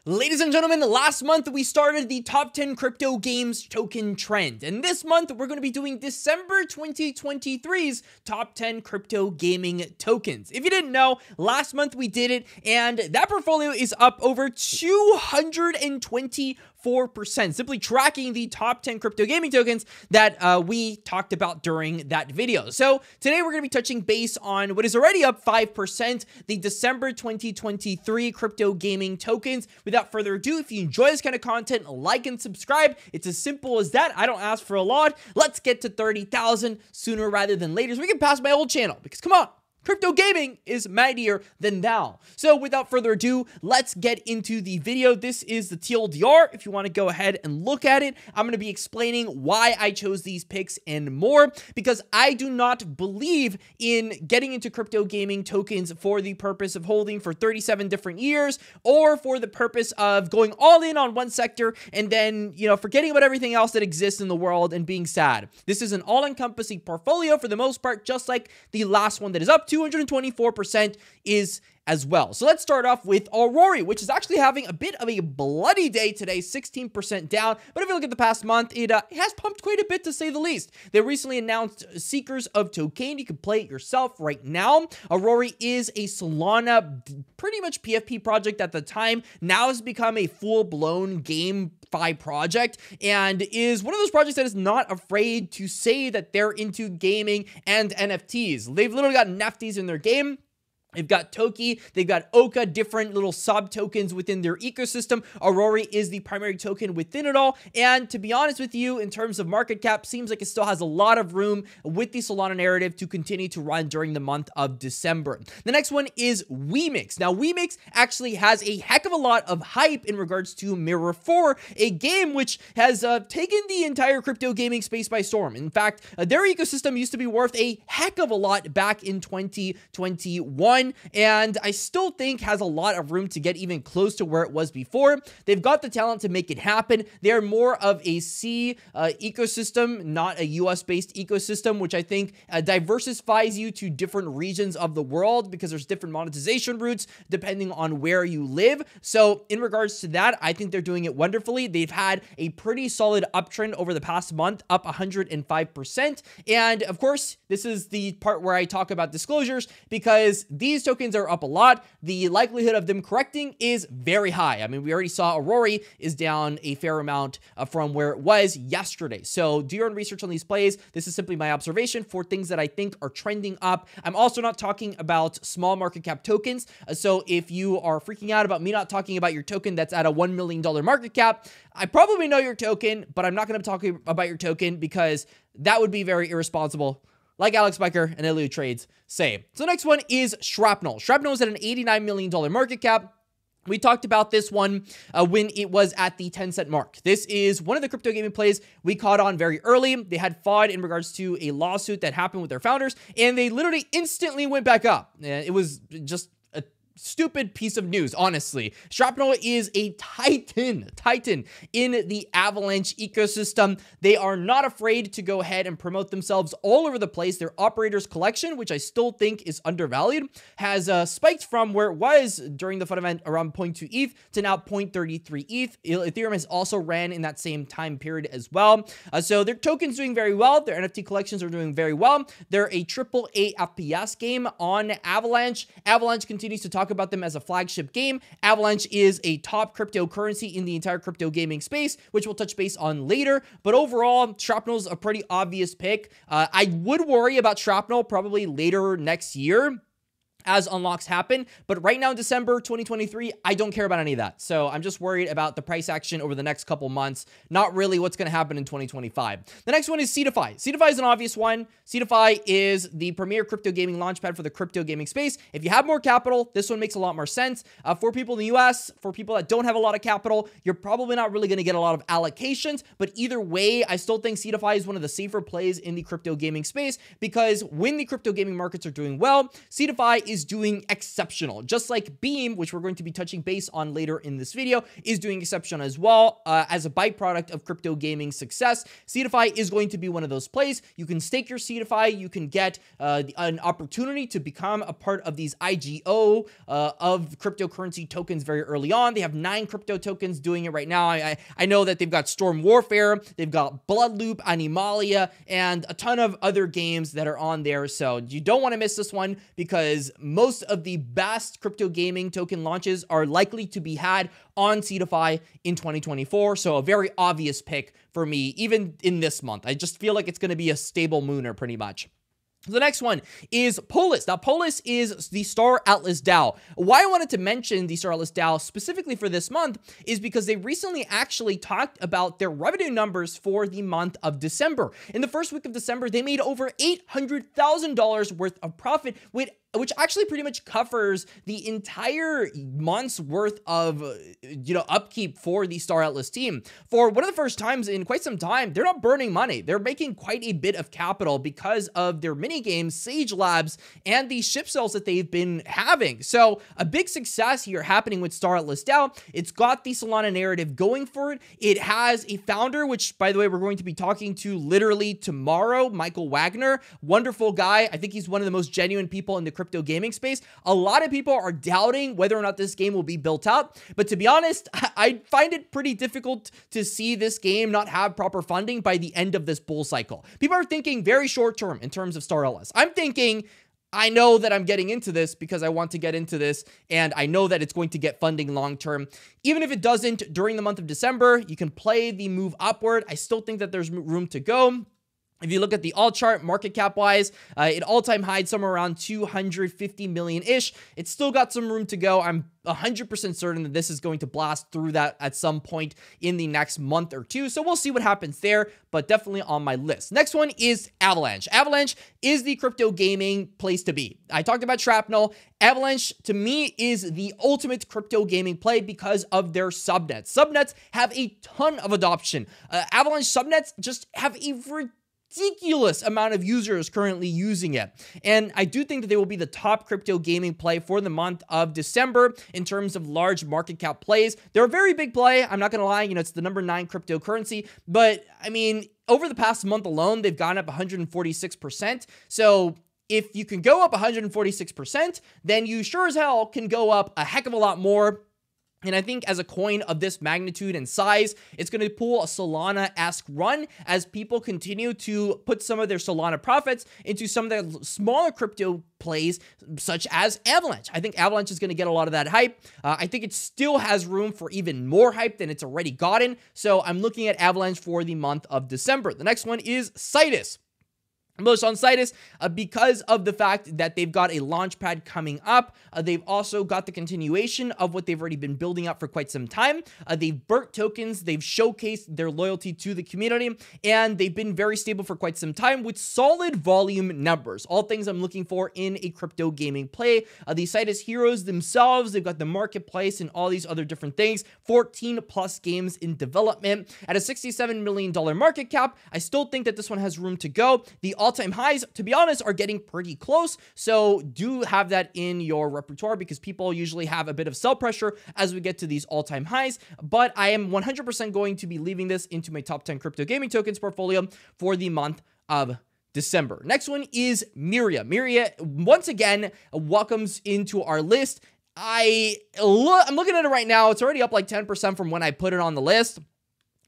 Ladies and gentlemen, last month we started the top 10 crypto games token trend. And this month we're going to be doing December 2023's top 10 crypto gaming tokens. If you didn't know, last month we did it and that portfolio is up over 224%, simply tracking the top 10 crypto gaming tokens that we talked about during that video. So today we're going to be touching base on what is already up 5%, the December 2023 crypto gaming tokens. Without further ado, if you enjoy this kind of content, like and subscribe. It's as simple as that. I don't ask for a lot. Let's get to 30,000 sooner rather than later so we can pass my old channel, because come on, crypto gaming is mightier than thou. So without further ado, let's get into the video. This is the TLDR. If you want to go ahead and look at it, I'm going to be explaining why I chose these picks and more, because I do not believe in getting into crypto gaming tokens for the purpose of holding for 37 different years, or for the purpose of going all in on one sector and then, forgetting about everything else that exists in the world and being sad. This is an all-encompassing portfolio for the most part, just like the last one that is up 224% is as well. So let's start off with Aurora, which is actually having a bit of a bloody day today, 16% down. But if you look at the past month, it has pumped quite a bit, to say the least. They recently announced Seekers of Tokane. You can play it yourself right now. Aurora is a Solana, pretty much PFP project at the time. Now has become a full-blown GameFi project, and is one of those projects that is not afraid to say that they're into gaming and NFTs. They've literally got NFTs in their game. They've got Toki, they've got Oka, different little sub-tokens within their ecosystem. Aurora is the primary token within it all. And to be honest with you, in terms of market cap, seems like it still has a lot of room with the Solana narrative to continue to run during the month of December. The next one is WeMix. Now, WeMix actually has a heck of a lot of hype in regards to Mirror 4, a game which has taken the entire crypto gaming space by storm. In fact, their ecosystem used to be worth a heck of a lot back in 2021. And I still think has a lot of room to get even close to where it was before. They've got the talent to make it happen. They're more of a C ecosystem, not a US-based ecosystem, which I think diversifies you to different regions of the world, because there's different monetization routes depending on where you live. So in regards to that, I think they're doing it wonderfully. They've had a pretty solid uptrend over the past month, up 105%. And of course, this is the part where I talk about disclosures, because these tokens are up a lot. The likelihood of them correcting is very high. I mean, we already saw Aurora is down a fair amount from where it was yesterday. So do your own research on these plays. This is simply my observation for things that I think are trending up. I'm also not talking about small market cap tokens. So if you are freaking out about me not talking about your token that's at a $1 million market cap, I probably know your token, but I'm not going to be talking about your token because that would be very irresponsible, like Alex Biker and Elliot Trades say. So next one is Shrapnel. Shrapnel is at an $89 million market cap. We talked about this one when it was at the 10-cent mark. This is one of the crypto gaming plays we caught on very early. They had FOD in regards to a lawsuit that happened with their founders, and they literally instantly went back up. It was just stupid piece of news, honestly. Shrapnel is a titan in the Avalanche ecosystem. They are not afraid to go ahead and promote themselves all over the place. Their operators collection, which I still think is undervalued, has spiked from where it was during the FUD event around 0.2 ETH to now 0.33 ETH. Ethereum has also ran in that same time period as well. So their token's doing very well. Their NFT collections are doing very well. They're a AAA FPS game on Avalanche. Avalanche continues to talk about them as a flagship game. Avalanche is a top cryptocurrency in the entire crypto gaming space, which we'll touch base on later. But overall, Shrapnel's a pretty obvious pick. I would worry about Shrapnel probably later next year as unlocks happen. But right now in December 2023, I don't care about any of that. So I'm just worried about the price action over the next couple months, not really what's going to happen in 2025. The next one is Seedify. Seedify is an obvious one. Seedify is the premier crypto gaming launchpad for the crypto gaming space. If you have more capital, this one makes a lot more sense. For people in the US, for people that don't have a lot of capital, you're probably not really going to get a lot of allocations. But either way, I still think Seedify is one of the safer plays in the crypto gaming space, because when the crypto gaming markets are doing well, Seedify is doing exceptional, just like Beam, which we're going to be touching base on later in this video, is doing exceptional as well. As a byproduct of crypto gaming success, Seedify is going to be one of those plays. You can stake your Seedify, you can get an opportunity to become a part of these IGO of cryptocurrency tokens very early on. They have 9 crypto tokens doing it right now. I know that they've got Storm Warfare, they've got Bloodloop, Animalia, and a ton of other games that are on there. So you don't want to miss this one, because most of the best crypto gaming token launches are likely to be had on Seedify in 2024. So a very obvious pick for me, even in this month. I just feel like it's going to be a stable mooner pretty much. The next one is Polis. Now, Polis is the Star Atlas DAO. Why I wanted to mention the Star Atlas DAO specifically for this month is because they recently actually talked about their revenue numbers for the month of December. In the first week of December, they made over $800,000 worth of profit, which actually pretty much covers the entire month's worth of, upkeep for the Star Atlas team. For one of the first times in quite some time, they're not burning money. They're making quite a bit of capital because of their mini games, Sage Labs, and the ship sales that they've been having. So a big success here happening with Star Atlas DAO. It's got the Solana narrative going for it. It has a founder, which, by the way, we're going to be talking to literally tomorrow, Michael Wagner. Wonderful guy. I think he's one of the most genuine people in the crypto gaming space. A lot of people are doubting whether or not this game will be built out, but to be honest, I find it pretty difficult to see this game not have proper funding by the end of this bull cycle. People are thinking very short term in terms of Star Atlas. I'm thinking, I know that I'm getting into this because I want to get into this, and I know that it's going to get funding long term. Even if it doesn't during the month of December, you can play the move upward. I still think that there's room to go. If you look at the alt chart, market cap wise, it all-time high somewhere around 250 million-ish. It's still got some room to go. I'm 100% certain that this is going to blast through that at some point in the next month or two. So we'll see what happens there, but definitely on my list. Next one is Avalanche. Avalanche is the crypto gaming place to be. I talked about Shrapnel. Avalanche, to me, is the ultimate crypto gaming play because of their subnets. Subnets have a ton of adoption. Avalanche subnets just have a ridiculous amount of users currently using it. And I do think that they will be the top crypto gaming play for the month of December in terms of large market cap plays. They're a very big play. I'm not going to lie. It's the number 9 cryptocurrency. But I mean, over the past month alone, they've gone up 146%. So if you can go up 146%, then you sure as hell can go up a heck of a lot more. And I think as a coin of this magnitude and size, it's going to pull a Solana-esque run as people continue to put some of their Solana profits into some of their smaller crypto plays, such as Avalanche. I think Avalanche is going to get a lot of that hype. I think it still has room for even more hype than it's already gotten. So I'm looking at Avalanche for the month of December. The next one is Citus. I'm bullish on Citus because of the fact that they've got a Launchpad coming up. They've also got the continuation of what they've already been building up for quite some time. They've burnt tokens, they've showcased their loyalty to the community, and they've been very stable for quite some time with solid volume numbers. All things I'm looking for in a crypto gaming play. The Citus heroes themselves, they've got the marketplace and all these other different things. 14 plus games in development. At a $67 million market cap, I still think that this one has room to go. The all-time highs, to be honest, are getting pretty close. So do have that in your repertoire because people usually have a bit of sell pressure as we get to these all-time highs. But I am 100% going to be leaving this into my top 10 crypto gaming tokens portfolio for the month of December. Next one is Myria. Myria, once again, welcomes into our list. I'm looking at it right now. It's already up like 10% from when I put it on the list.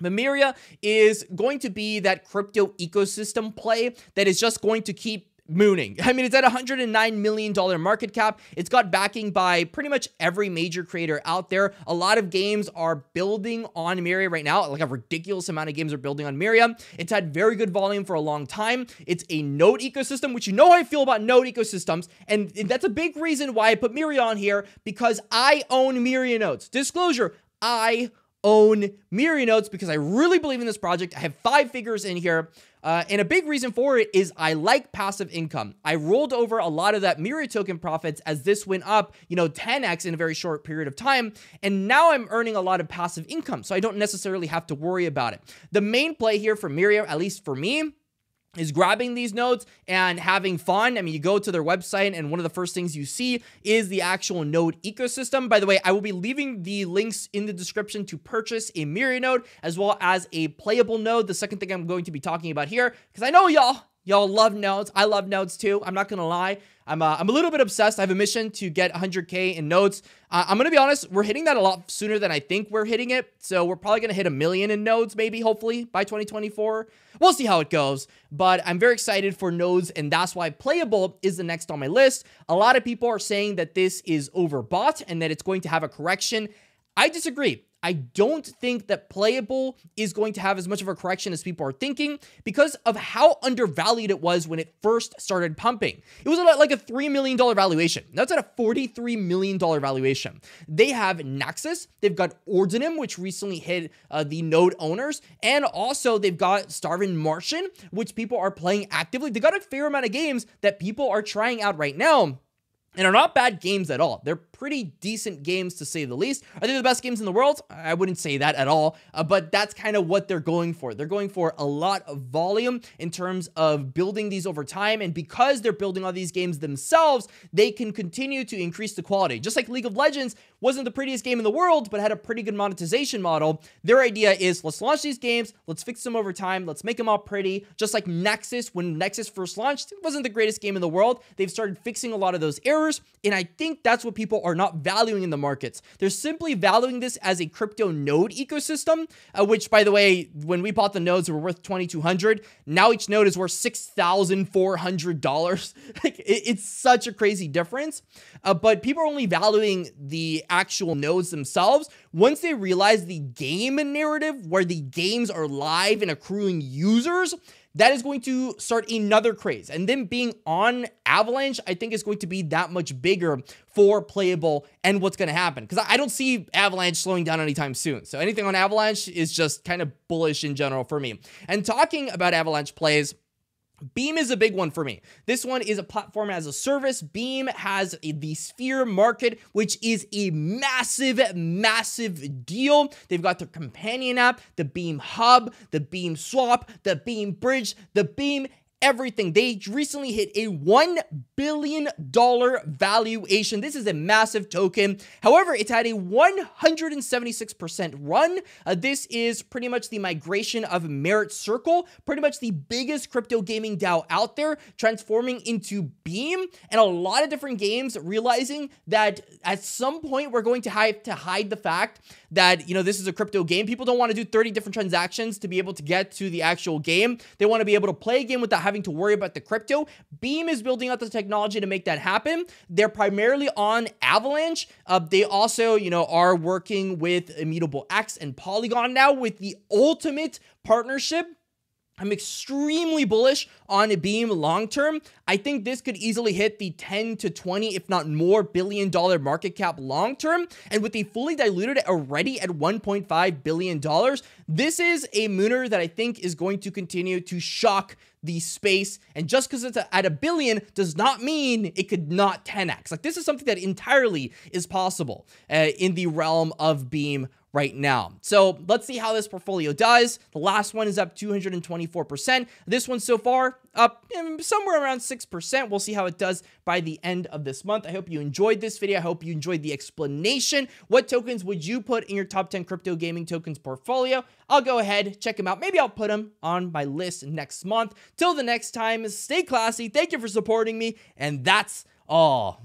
But Myria is going to be that crypto ecosystem play that is just going to keep mooning. I mean, it's at $109 million market cap. It's got backing by pretty much every major creator out there. A lot of games are building on Myria right now. Like a ridiculous amount of games are building on Myria. It's had very good volume for a long time. It's a node ecosystem, which you know how I feel about node ecosystems. And that's a big reason why I put Myria on here, because I own Myria nodes. Disclosure, I own Myria nodes because I really believe in this project. I have 5 figures in here. And a big reason for it is I like passive income. I rolled over a lot of that Myria token profits as this went up, 10x in a very short period of time. And now I'm earning a lot of passive income, so I don't necessarily have to worry about it. The main play here for Myria, at least for me, is grabbing these nodes and having fun. I mean, you go to their website and one of the first things you see is the actual node ecosystem. By the way, I will be leaving the links in the description to purchase a Myriad node as well as a playable node. The second thing I'm going to be talking about here, because I know y'all love nodes. I love nodes too. I'm not going to lie. I'm a little bit obsessed. I have a mission to get 100K in nodes. I'm going to be honest, we're hitting that a lot sooner than I think we're hitting it. So we're probably going to hit 1 million in nodes, maybe, hopefully, by 2024. We'll see how it goes. But I'm very excited for nodes, and that's why playable is the next on my list. A lot of people are saying that this is overbought and that it's going to have a correction. I disagree. I don't think that playable is going to have as much of a correction as people are thinking because of how undervalued it was when it first started pumping. It was like a $3 million valuation. Now it's at a $43 million valuation. They have Nexus, they've got Ordinum, which recently hit the node owners, and also they've got Starvin Martian, which people are playing actively. They got a fair amount of games that people are trying out right now and are not bad games at all. They're pretty decent games, to say the least. Are they the best games in the world? I wouldn't say that at all, but that's kind of what they're going for. They're going for a lot of volume in terms of building these over time, and because they're building all these games themselves, they can continue to increase the quality. Just like League of Legends wasn't the prettiest game in the world, but had a pretty good monetization model. Their idea is, let's launch these games, let's fix them over time, let's make them all pretty. Just like Nexus, when Nexus first launched, it wasn't the greatest game in the world. They've started fixing a lot of those errors, and I think that's what people are not valuing in the markets. They're simply valuing this as a crypto node ecosystem, which, by the way, when we bought the nodes, they were worth $2,200. Now each node is worth $6,400. Like, it's such a crazy difference. But people are only valuing the actual nodes themselves once they realize the game narrative, where the games are live and accruing users. That is going to start another craze. And then being on Avalanche, I think is going to be that much bigger for playable and what's going to happen. Because I don't see Avalanche slowing down anytime soon. So anything on Avalanche is just kind of bullish in general for me. And talking about Avalanche plays, Beam is a big one for me. This one is a platform as a service. Beam has the Sphere market, which is a massive, massive deal. They've got their companion app, the Beam Hub, the Beam Swap, the Beam Bridge, the Beam everything. They recently hit a $1 billion valuation. This is a massive token. However, it's had a 176% run. This is pretty much the migration of Merit Circle, pretty much the biggest crypto gaming DAO out there, transforming into Beam, and a lot of different games realizing that at some point we're going to have to hide the fact that, you know, this is a crypto game. People don't want to do 30 different transactions to be able to get to the actual game. They want to be able to play a game without having to worry about the crypto. Beam is building out the technology to make that happen. They're primarily on Avalanche. They also, you know, are working with Immutable X and Polygon now with the ultimate partnership. I'm extremely bullish on Beam long term. I think this could easily hit the 10 to 20, if not more, billion-dollar market cap long term. And with the fully diluted already at $1.5 billion, this is a mooner that I think is going to continue to shock the space. And just because it's at $1 billion does not mean it could not 10x. Like, this is something that entirely is possible in the realm of Beam right now. So let's see how this portfolio does. The last one is up 224%. This one so far up somewhere around 6%. We'll see how it does by the end of this month. I hope you enjoyed this video. I hope you enjoyed the explanation. What tokens would you put in your top 10 crypto gaming tokens portfolio? I'll go ahead, check them out. Maybe I'll put them on my list next month. Till the next time, stay classy. Thank you for supporting me. And that's all.